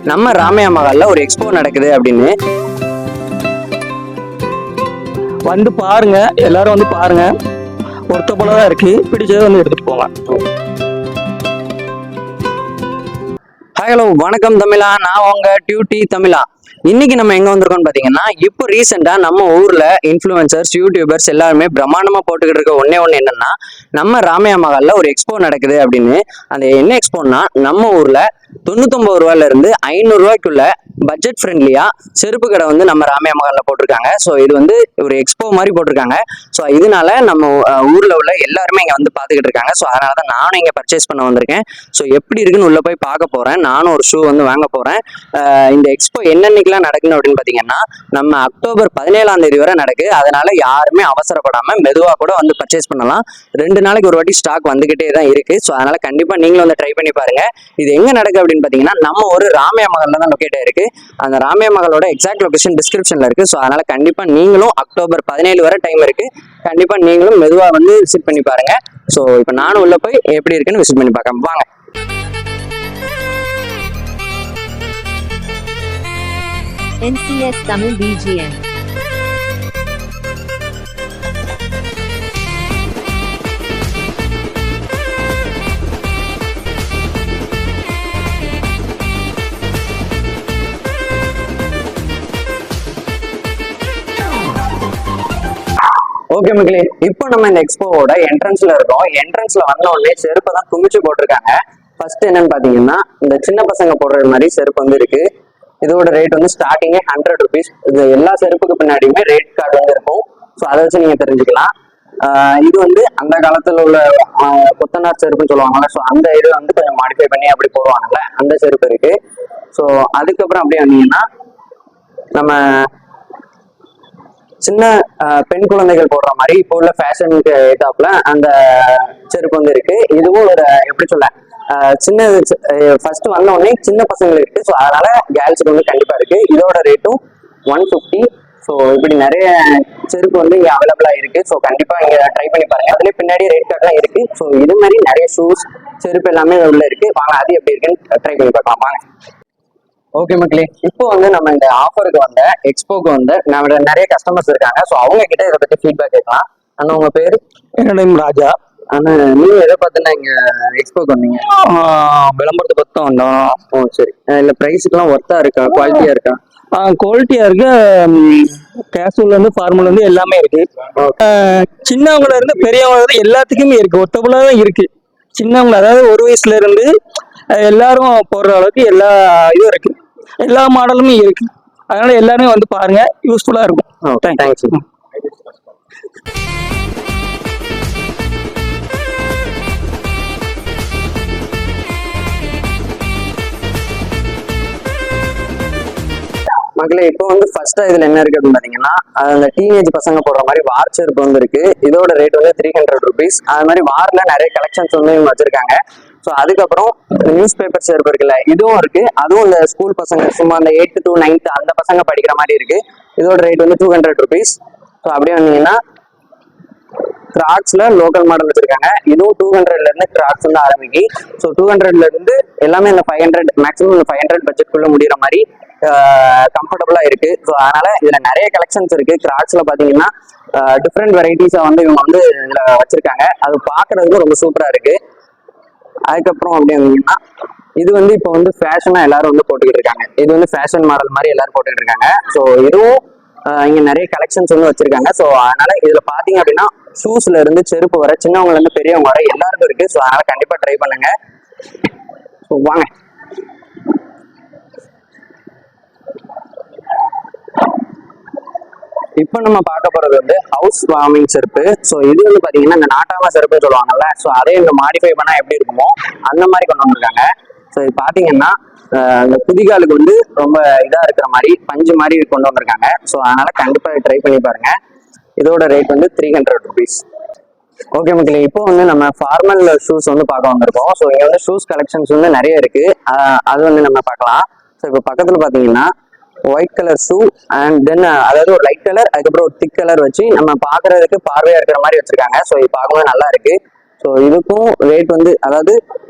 நம்ம ராமையா மகால்ல ஒரு எக்ஸ்போ நடக்குது அப்படின்னு. வந்து பாருங்க, எல்லாரும் வந்து பாருங்க. ஒருத்த போலதான் இருக்கு, பிடிச்சதை வந்து எடுத்துட்டு போங்க. ஹாய் ஹலோ வணக்கம் தமிழா, நான் உங்க டியூட்டி தமிழா. இன்னைக்கு நம்ம எங்க வந்திருக்கோம்னு பாத்தீங்கன்னா, இப்போ ரீசெண்டா நம்ம ஊர்ல இன்ஃபுளுசர்ஸ் யூடியூபர்ஸ் எல்லாருமே பிரம்மாண்டமா போட்டுக்கிட்டு இருக்க ஒன்னே என்னன்னா, நம்ம ராமையா மகால்ல ஒரு எக்ஸ்போ நடக்குது அப்படின்னு. அந்த என்ன எக்ஸ்போன்னா, நம்ம ஊர்ல 99 ரூபாயில இருந்து 500 ரூபாய்க்குள்ள பட்ஜெட் ஃப்ரெண்ட்லியா செருப்பு கடை வந்து நம்ம ராமையா மகால்ல போட்டிருக்காங்க. ஸோ இது வந்து ஒரு எக்ஸ்போ மாதிரி போட்டிருக்காங்க. ஸோ இதனால நம்ம ஊர்ல உள்ள எல்லாருமே இங்க வந்து பாத்துக்கிட்டு இருக்காங்க. ஸோ அதனாலதான் நானும் இங்க பர்ச்சேஸ் பண்ண வந்திருக்கேன். ஸோ எப்படி இருக்குன்னு உள்ள போய் பார்க்க போறேன். நானும் ஒரு ஷூ வந்து வாங்க போறேன். இந்த எக்ஸ்போ என்னன்னைக்கெல்லாம் நடக்குன்னு அப்படின்னு பாத்தீங்கன்னா, நம்ம அக்டோபர் 17ஆம் தேதி வரை நடக்கு. அதனால யாருமே அவசரப்படாம மெதுவா கூட வந்து பர்ச்சேஸ் பண்ணலாம். 2 நாளைக்கு ஒரு வாட்டி ஸ்டாக் வந்துகிட்டே தான் இருக்கு. ஸோ அதனால கண்டிப்பா நீங்களும் வந்து ட்ரை பண்ணி பாருங்க. இது எங்க நடக்கு அப்படின்னு பாத்தீங்கன்னா, நம்ம ஒரு ராமையா மகால்ல தான் லொக்கேட் இருக்கு. அந்த ராமையா மகாலோட எக்ஸாக்ட் லொகேஷன் டிஸ்கிரிப்ஷன்ல இருக்கு. ஸோ அதனால கண்டிப்பா நீங்களும் அக்டோபர் 17 வரை டைம் இருக்கு. கண்டிப்பா நீங்களும் மெதுவா வந்து விசிட் பண்ணி பாருங்க. ஸோ இப்போ நானும் உள்ள போய் எப்படி இருக்குன்னு விசிட் பண்ணி பார்க்க வாங்க. NCS Tamil BGM. ஓகே மக்களே, இப்போ நம்ம இந்த எக்ஸ்போவோட என்ட்ரன்ஸ்ல இருக்கோம். என்ட்ரன்ஸ்ல வந்த உடனே செருப்பை தான் குமிச்சு போட்டிருக்காங்க. ஃபர்ஸ்ட் என்னன்னு பாத்தீங்கன்னா, இந்த சின்ன பசங்க போடுற மாதிரி செருப்பு வந்து இருக்கு. இதோட ரேட் வந்து ஸ்டார்டிங்கே 100 ருபீஸ். இது எல்லா செருப்புக்கு பின்னாடியுமே ரேட் கார்டு வந்து இருக்கும். ஸோ அதை வச்சு நீங்க தெரிஞ்சுக்கலாம். இது வந்து அந்த காலத்துல உள்ள கொத்தனார் செருப்புன்னு சொல்லுவாங்கல்ல. ஸோ அந்த இது வந்து கொஞ்சம் மாடிஃபை பண்ணி அப்படி போடுவாங்கல்ல, அந்த செருப்பு இருக்கு. ஸோ அதுக்கப்புறம் அப்படி வந்தீங்கன்னா, நம்ம சின்ன பெண் குழந்தைகள் போடுற மாதிரி இப்போ உள்ள ஃபேஷனுக்கு ஏத்தாப்புல அந்த செருப்பு வந்து இருக்கு. இதுவும் ஒரு எப்படி சொல்ல, சின்ன ஃபர்ஸ்ட் வந்த உடனே சின்ன பசங்களுக்கு இருக்கு. ஸோ அதனால கேர்ள்ஸுக்கு வந்து கண்டிப்பா இருக்கு. இதோட ரேட்டும் 150. ஸோ இப்படி நிறைய செருப்பு வந்து இங்க அவைலபிளா இருக்கு. ஸோ கண்டிப்பா இங்க ட்ரை பண்ணி பாருங்க. அதுலேயே பின்னாடி ரேட் கார்ட்லாம் இருக்கு. ஸோ இது மாதிரி நிறைய ஷூஸ் செருப்பு எல்லாமே உள்ள இருக்கு. வாங்க அது எப்படி இருக்குன்னு ட்ரை பண்ணி பார்க்கலாம் வாங்க. ஓகே மக்களே, இப்போ வந்து நம்ம இந்த ஆஃபருக்கு வந்த எக்ஸ்போக்கு வந்து நம்ம நிறைய கஸ்டமர்ஸ் இருக்காங்க. ஸோ அவங்க கிட்ட இதை பத்தி ஃபீட்பேக் கேட்கலாம். அண்ணா உங்க பேரு? என்னோட நேம் ராஜா. ஆனா நீங்க எதை பார்த்துன்னா இங்க எக்ஸ்போக்கு வந்தீங்க? விளம்பரத்தை பத்தி தான் வந்தோம். ஓ சரி. இல்ல பிரைஸுக்குலாம் ஒர்த்தா இருக்கா, குவாலிட்டியா இருக்கா? குவாலிட்டியா இருக்கு. கேஷுவல்ல இருந்து ஃபார்மல் இருந்து எல்லாமே இருக்கு. சின்னவங்கள இருந்து பெரியவங்கள இருந்து எல்லாத்துக்குமே இருக்கு. ஒத்தபுல தான் இருக்கு. சின்னவங்க அதாவது 1 வயசுல இருந்து எல்லாரும் போடுற அளவுக்கு எல்லா இதுவும் இருக்கு. எல்லா மாடலுமே இருக்கு. அதனால எல்லாருமே வந்து பாருங்க, யூஸ்ஃபுல்லா இருக்கும். தேங்க்ஸ். மக்களே, இப்போ வந்து ஃபர்ஸ்டா இதுல என்ன இருக்கு அப்படின்னு பாத்தீங்கன்னா, அந்த டீனேஜ் பசங்க போடுற மாதிரி வார் செருப்பு வந்து இருக்கு. இதோட ரேட் வந்து 300 ருபீஸ். அது மாதிரி வார்ல நிறைய கலெக்ஷன்ஸ் வந்து இவங்க வச்சிருக்காங்க. ஸோ அதுக்கப்புறம் நியூஸ் பேப்பர் செருப்பு இருக்குல்ல, இதுவும் இருக்கு. அதுவும் இந்த ஸ்கூல் பசங்க சும்மா அந்த 8th to 9th அந்த பசங்க படிக்கிற மாதிரி இருக்கு. இதோட ரேட் வந்து 200 ருபீஸ். ஸோ அப்படியே வந்தீங்கன்னா கிராக்ஸ்ல லோக்கல் மாடல் வச்சிருக்காங்க. இதுவும் 200ல இருந்து கிராக்ஸ் வந்து ஆரம்பிக்கு. ஸோ 200ல இருந்து எல்லாமே இந்த 500 மேக்ஸிமம் இந்த 500 பட்ஜெட்குள்ள முடிகிற மாதிரி கம்ஃபர்டபுளா இருக்கு. ஸோ அதனால இதுல நிறைய கலெக்ஷன்ஸ் இருக்கு. கிராக்ஸ்ல பாத்தீங்கன்னா டிஃப்ரெண்ட் வெரைட்டிஸா வந்து இவங்க வந்து இதுல வச்சிருக்காங்க. அது பாக்குறதுக்கு ரொம்ப சூப்பரா இருக்கு. அதுக்கப்புறம் அப்படி வந்தீங்கன்னா, இது வந்து இப்போ வந்து ஃபேஷனா எல்லாரும் வந்து போட்டுக்கிட்டு இருக்காங்க. இது வந்து ஃபேஷன் மாடல் மாதிரி எல்லாரும் போட்டுக்கிட்டு இருக்காங்க. ஸோ இதுவும் இங்க நிறைய கலெக்ஷன்ஸ் வந்து வச்சிருக்காங்க. ஸோ அதனால இதுல பாத்தீங்க அப்படின்னா, ஷூஸ்ல இருந்து செருப்பு வர, சின்னவங்கல இருந்து பெரியவங்க வர எல்லாருக்கும் இருக்கு. ஸோ அதனால கண்டிப்பா ட்ரை பண்ணுங்க. ஸோ வாங்க. இப்போ நம்ம பார்க்க போறது வந்து ஹவுஸ் வார்மிங் செருப்பு. ஸோ இது வந்து பாத்தீங்கன்னா இந்த நாட்டாம செருப்புன்னு சொல்லுவாங்கல்ல. ஸோ அதே இந்த மாடிஃபை பண்ணா எப்படி இருக்குமோ அந்த மாதிரி கொண்டு வந்திருக்காங்க. ஸோ இது பாத்தீங்கன்னா இந்த குதிகாலுக்கு வந்து ரொம்ப இதா இருக்கிற மாதிரி பஞ்சு மாதிரி கொண்டு வந்திருக்காங்க. ஸோ அதனால கண்டிப்பா ட்ரை பண்ணி பாருங்க. இதோட ரேட் வந்து 300 ருபீஸ். ஓகே மக்களே, இப்போ வந்து நம்ம ஃபார்மல் ஷூஸ் வந்து பார்க்க வந்திருக்கோம். ஸோ இங்க வந்து ஷூஸ் கலெக்ஷன்ஸ் வந்து நிறைய இருக்கு. அது வந்து நம்ம பார்க்கலாம். ஸோ இப்போ பக்கத்துல பாத்தீங்கன்னா white colour shoe and then அதாவது ஒரு லைட் கலர், அதுக்கப்புறம் ஒரு திக் கலர் வச்சு நம்ம பாக்குறதுக்கு பார்வையா இருக்கிற மாதிரி வச்சிருக்காங்க. ஸோ இது பார்க்கும்போது நல்லா இருக்கு. ஸோ இதுக்கும் ரேட் வந்து அதாவது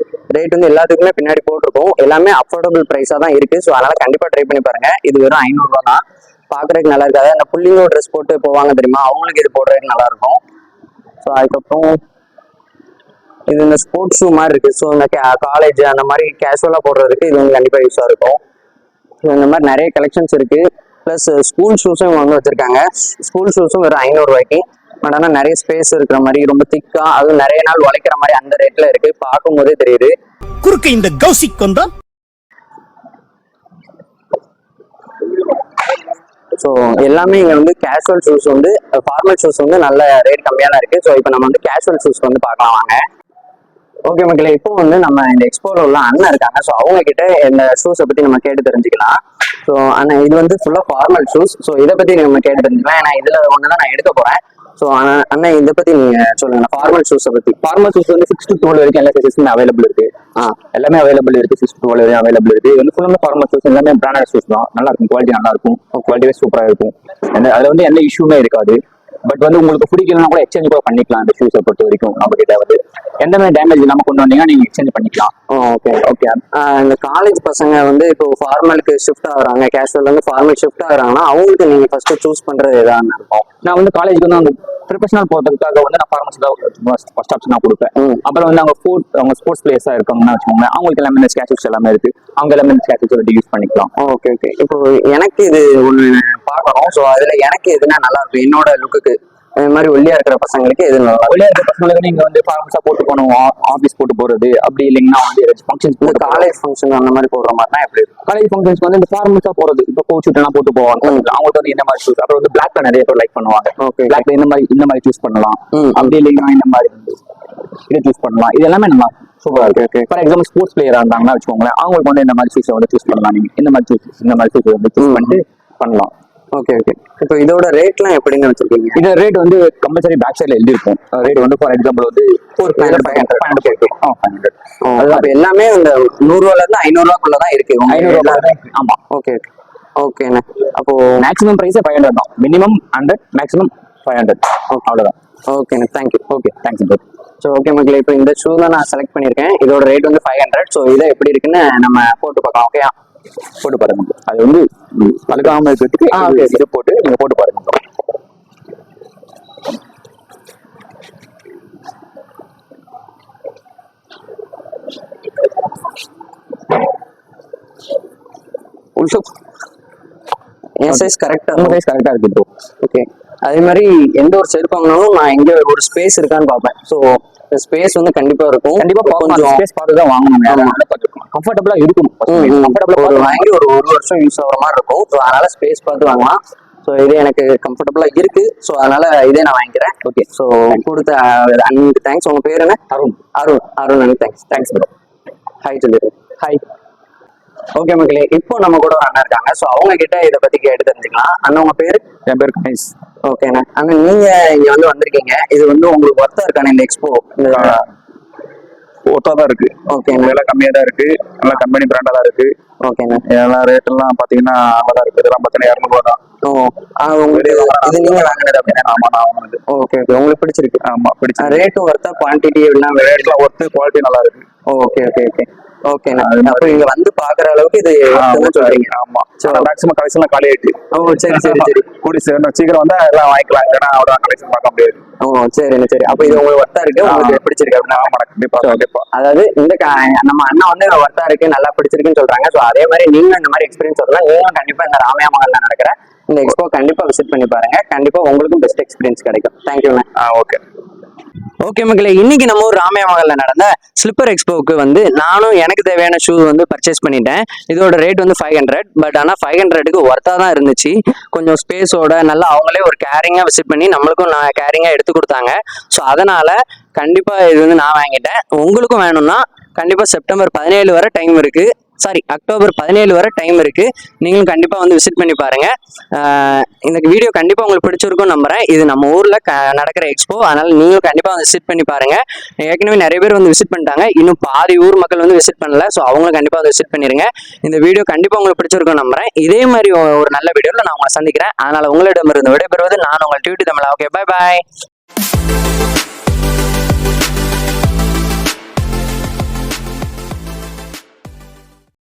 ரேட் வந்து எல்லாத்துக்குமே பின்னாடி போட்டிருக்கோம். எல்லாமே அஃபோர்டபுள் ப்ரைஸாக தான் இருக்கு. ஸோ அதனால கண்டிப்பாக ட்ரை பண்ணி பாருங்க. இது வெறும் 500 ரூபா தான். பார்க்கறதுக்கு நல்லா இருக்காது. அந்த புள்ளிங்கோ ட்ரெஸ் போட்டு போவாங்க தெரியுமா, அவங்களுக்கு இது போடுறதுக்கு நல்லா இருக்கும். ஸோ அதுக்கப்புறம் இது இந்த ஸ்போர்ட்ஸ் ஷூ மாதிரி இருக்கு. ஸோ இந்த காலேஜ் அந்த மாதிரி கேஷுவலாக போடுறதுக்கு இது வந்து கண்டிப்பாக யூஸாக இருக்கும். ஸோ இந்த மாதிரி நிறைய கலெக்ஷன்ஸ் இருக்கு. ப்ளஸ் ஸ்கூல் ஷூஸும் இவங்க வந்து வச்சிருக்காங்க. ஸ்கூல் ஷூஸும் வெறும் 500 ரூபாய்க்கு. பட் ஆனால் நிறைய ஸ்பேஸ் இருக்கிற மாதிரி ரொம்ப திக்கா, அதுவும் நிறைய நாள் உழைக்கிற மாதிரி அந்த ரேட்ல இருக்கு. பார்க்கும் போதே தெரியுது. குறுக்கு இந்த கௌசிக் வந்தா ஸோ எல்லாமே இங்க வந்து கேஷுவல் ஷூஸ் வந்து ஃபார்மல் ஷூஸ் வந்து நல்ல ரேட் கம்மியாக இருக்கு. ஸோ இப்போ நம்ம வந்து கேஷுவல் ஷூஸ் வந்து பார்க்கலாம் வாங்க. ஓகே மக்களே, இப்போ வந்து நம்ம இந்த எக்ஸ்போல உள்ள அண்ணன் இருக்காங்க. ஸோ அவங்க கிட்ட இந்த ஷூஸை பத்தி நம்ம கேட்டு தெரிஞ்சுக்கலாம். ஸோ அண்ணன் இது வந்து ஃபுல்லா ஃபார்மல் ஷூஸ். ஸோ இதை பத்தி நம்ம கேட்டு தெரிஞ்சுக்கலாம். ஏன்னா இதுல ஒன்று தான் நான் எடுக்க போறேன். ஸோ அண்ணன் இதை பத்தி நீங்க சொல்லுங்க, ஃபார்மல் ஷூஸை பத்தி. ஃபார்மல் ஷூஸ் வந்து 6 to 12 வரைக்கும் எல்லா சைஸஸுமே அவைலபிள் இருக்கு. எல்லாமே அவைலபிள் இருக்கு. 6 to 12 வரைக்கும் அவைலபிள் இருக்கு. இது வந்து ஃபுல்லாமே ஃபார்மல் ஷூஸ், எல்லாமே பிராண்டட் ஷூஸ் தான். நல்லா இருக்கும், குவாலிட்டி நல்லா இருக்கும், குவாலிட்டியே சூப்பரா இருக்கும். அதுல வந்து எந்த இஷ்யூமே இருக்காது. பட் வந்து உங்களுக்கு பிடிக்கலன்னா கூட எக்ஸ்சேஞ்ச் கூட பண்ணிக்கலாம். அந்த ஷூஸை பொறுத்த வரைக்கும் நம்ம கிட்ட வந்து எந்த மாதிரி டேமேஜ் இல்லாம கொண்டு வந்தீங்கன்னா நீங்க எக்ஸ்சேஞ்ச் பண்ணிக்கலாம். Okay okay. இந்த காலேஜ் பசங்க வந்து இப்போ ஃபார்மலுக்கு ஷிஃப்ட் ஆகுறாங்க, கேஷுவல் வந்து ஃபார்மல் ஷிஃப்ட் ஆகுறாங்கன்னா அவங்களுக்கு நீங்க ஃபர்ஸ்ட் சூஸ் பண்றது எதாவது இருக்கும். நான் வந்து காலேஜுக்கு வந்து அவங்க ப்ரொஃபஷனல் போகிறதுக்காக வந்து நான் ஃபார்மல்ஸ் தான் ஃபர்ஸ்ட் ஆப்ஷன் நான் கொடுப்பேன். அப்புறம் வந்து அவங்க ஸ்போர்ட்ஸ் பிளேயர்ஸா இருக்காங்கன்னா வச்சுக்கோங்க, அவங்களுக்கு எல்லாமே இந்த கேஷுவல்ஸ் எல்லாமே இருக்கு. அவங்க எல்லாமே இந்த கேஷுவல்ஸ் வந்து யூஸ் பண்ணிக்கலாம். Okay okay. இப்போ எனக்கு இது ஒன்று பார்க்கணும். ஸோ அதுல எனக்கு எதுனா நல்லா இருக்கும் என்னோட லுக்குக்கு. இந்த மாதிரி ஒல்லியா இருக்கிற பசங்களுக்கு எது நல்லா? ஒல்லியா இருக்கிற பசங்களுக்கு நீங்க வந்து ஃபார்மல்ஸா போட்டு போகணும், ஆஃபீஸ் போட்டு போறது அப்படி இல்லைங்கன்னா வந்து ஃபங்க்ஷன்ஸ் இந்த காலேஜ் ஃபங்க்ஷன் அந்த மாதிரி போடுற மாதிரினா எப்படி இருக்கும்? காலேஜ் ஃபங்க்ஷன்ஸ் வந்து இந்த ஃபார்மல்ஸா போறது, இப்போ கோட் ஷூட் எல்லாம் போட்டு போவாங்க. அவங்களுக்கு வந்து இந்த மாதிரி ஷூஸ். அப்புறம் வந்து பிளாக்ல நிறைய பேர் லைக் பண்ணுவாங்க. ஓகே, பிளாக்ல இந்த மாதிரி சூஸ் பண்ணலாம். அப்படி இல்லைன்னா இந்த மாதிரி இதை சூஸ் பண்ணலாம். இது எல்லாமே நல்லா சூப்பரா இருக்கு. ஓகே, ஃபார் எக்ஸாம்பிள் ஸ்போர்ட்ஸ் பிளேயரா இருந்தாங்கன்னா வச்சுக்கோங்களேன், அவங்களுக்கு வந்து இந்த மாதிரி ஷூஸை வந்து சூஸ் பண்ணலாம். நீங்க இந்த மாதிரி ஷூஸ் வந்து சூஸ் பண்ணிட்டு பண்ணலாம். Okay okay. இப்போ இதோட ரேட்லாம் எப்படின்னு வச்சிருக்கீங்க? இந்த ரேட் வந்து கம்பல்சரி பேக் சைட்ல எழுதி இருக்கும். ரேட் வந்து ஃபார் எக்ஸாம்பிள் வந்து 500. அது எல்லாமே இந்த 100 ரூபால இருந்து 500 ரூபாக்குள்ள தான் இருக்கு. 500 ரூபாய். ஆமா. ஓகே ஓகேண்ணே. அப்போ மேக்ஸிமம் பிரைஸே 500 தான். Minimum 100, maximum 500. அவ்வளவுதான். ஓகேண்ணே, thank you. Okay, thanks bro. So okay மக்களே, இப்போ இந்த ஷூ தான் நான் செலக்ட் பண்ணியிருக்கேன். இதோட ரேட் வந்து 500. ஸோ இதை எப்படி இருக்குன்னு நம்ம போட்டு பார்க்கலாம். ஓகே, போட்டு பாருங்க. அது வந்து பழுக்காம இருக்கிறதுக்கு இது போட்டு நீங்க போட்டு பாருங்க. என் சைஸ் கரெக்டா? உங்க சைஸ் கரெக்டா இருக்கு ப்ரோ. ஓகே. அதே மாதிரி எந்த ஒரு செருப்பு வாங்கினாலும் நான் எங்க ஒரு ஸ்பேஸ் இருக்கான்னு பார்ப்பேன். ஸோ ஸ்பேஸ் வந்து கண்டிப்பா இருக்கும். கண்டிப்பா கொஞ்சம் ஸ்பேஸ் பார்த்து தான் வாங்கணும். கம்ஃபர்டபுளா இருக்கும். ஒரு வாங்கி ஒரு வருஷம் யூஸ் ஆகிற மாதிரி இருக்கும். ஸோ அதனால ஸ்பேஸ் பார்த்து வாங்கலாம். ஸோ இது எனக்கு கம்ஃபர்டபுளா இருக்கு. ஸோ அதனால இதே நான் வாங்கிக்கிறேன். ஓகே. ஸோ கொடுத்த அண்ணனுக்கு தேங்க்ஸ். உங்க பேர் என்ன? அருண் அண்ணன் தேங்க்ஸ் ப்ரோ. ஹாய் சொல்லிடு. ஹாய். ஓகே மக்களே, இப்போ நம்ம கூட ஒரு அண்ணன் இருக்காங்க. ஸோ அவங்க கிட்ட இதை பத்தி கேட்டு தெரிஞ்சுக்கலாம். அண்ணன் உங்க பேரு? என் பேர் கணேஷ். ஓகேண்ணா. அண்ணன் நீங்க இங்க வந்து வந்திருக்கீங்க, இது வந்து உங்களுக்கு ஒர்த்தா இருக்கானே இந்த எக்ஸ்போ? ஒர்த்தா தான் இருக்கு. ஓகே, விலை கம்மியா தான் இருக்கு. நல்லா கம்பெனி பிராண்டா தான் இருக்கு. ஓகேண்ணா. எல்லாம் ரேட் எல்லாம் பாத்தீங்கன்னா நல்லா இருக்கு. இதெல்லாம் பாத்தீங்கன்னா 200 ரூபா தான். உங்களுக்கு இது நீங்க வாங்கினது அப்படின்னா? ஆமா, நான் வாங்கினது. Okay okay. உங்களுக்கு பிடிச்சிருக்கு? ஆமா, பிடிச்சி. ரேட்டும் ஒர்த்தா, குவான்டிட்டி எல்லாம் ரேட்லாம் ஒர்த்து, குவாலிட்டி நல்லா இருக்கு. Okay okay okay. ஓகேண்ணா. அப்போ இங்க வந்து பாக்குற அளவுக்கு இது சொல்றீங்க? ஆமா. மேக்ஸிமம் கலெக்ஷன் காலி ஆயிட்டு. ஓ சரி சரி சரி. கூடி சீக்கிரம் வந்தா எல்லாம் வாங்கிக்கலாம். ஏன்னா அவ்வளோ கலெக்ஷன் பார்க்க முடியாது. ஓ சரிண்ணா சரி. அப்போ இது உங்களுக்கு ஒர்த்தா இருக்கு, உங்களுக்கு பிடிச்சிருக்கு அப்படின்னா? ஆமா, கண்டிப்பா கண்டிப்பா. அதாவது இந்த நம்ம அண்ணா வந்து ஒர்த்தா இருக்கு, நல்லா பிடிச்சிருக்குன்னு சொல்றாங்க. ஸோ அதே மாதிரி நீங்களும் இந்த மாதிரி எக்ஸ்பீரியன்ஸ் வரலாம். நீங்களும் கண்டிப்பா இந்த ராமையா மகள்ல நடக்கிற இந்த எக்ஸ்போ கண்டிப்பா விசிட் பண்ணி பாருங்க. கண்டிப்பா உங்களுக்கும் பெஸ்ட் எக்ஸ்பீரியன்ஸ் கிடைக்கும். தேங்க்யூண்ணா. ஓகே ஓகே மக்களே, இன்னைக்கு நம்ம ஊர் ராமையா மகள்ல நடந்த ஸ்லிப்பர் எக்ஸ்போவுக்கு வந்து நானும் எனக்கு தேவையான ஷூ வந்து பர்ச்சேஸ் பண்ணிட்டேன். இதோட ரேட் வந்து 500. பட் ஆனால் 500க்கு ஒர்த்தாக தான் இருந்துச்சு. கொஞ்சம் ஸ்பேஸோட நல்லா அவங்களே ஒரு கேரிங்காக விசிட் பண்ணி நம்மளுக்கும் நான் கேரிங்காக எடுத்து கொடுத்தாங்க. ஸோ அதனால கண்டிப்பாக இது வந்து நான் வாங்கிட்டேன். உங்களுக்கும் வேணும்னா கண்டிப்பாக செப்டம்பர் 17 வரை டைம் இருக்கு. அக்டோபர் 17 வரை டைம் இருக்கு. நீங்களும் கண்டிப்பா வந்து விசிட் பண்ணி பாருங்க. இந்த வீடியோ கண்டிப்பா உங்களுக்கு பிடிச்சிருக்கும் நம்புறேன். இது நம்ம ஊர்ல நடக்கிற எக்ஸ்போ, அதனால நீங்களும் கண்டிப்பா வந்து விசிட் பண்ணி பாருங்க. ஏற்கனவே நிறைய பேர் வந்து விசிட் பண்ணிட்டாங்க, இன்னும் பாதி ஊர் மக்கள் வந்து விசிட் பண்ணல. ஸோ அவங்களும் கண்டிப்பா வந்து விசிட் பண்ணிருங்க. இந்த வீடியோ கண்டிப்பா உங்களுக்கு பிடிச்சிருக்கும் நம்புறேன். இதே மாதிரி ஒரு நல்ல வீடியோல நான் உங்களை சந்திக்கிறேன். அதனால உங்களிடமிருந்து விடைபெறுவது நான் உங்கள் டியூட்டி தமிழா. Okay, bye bye.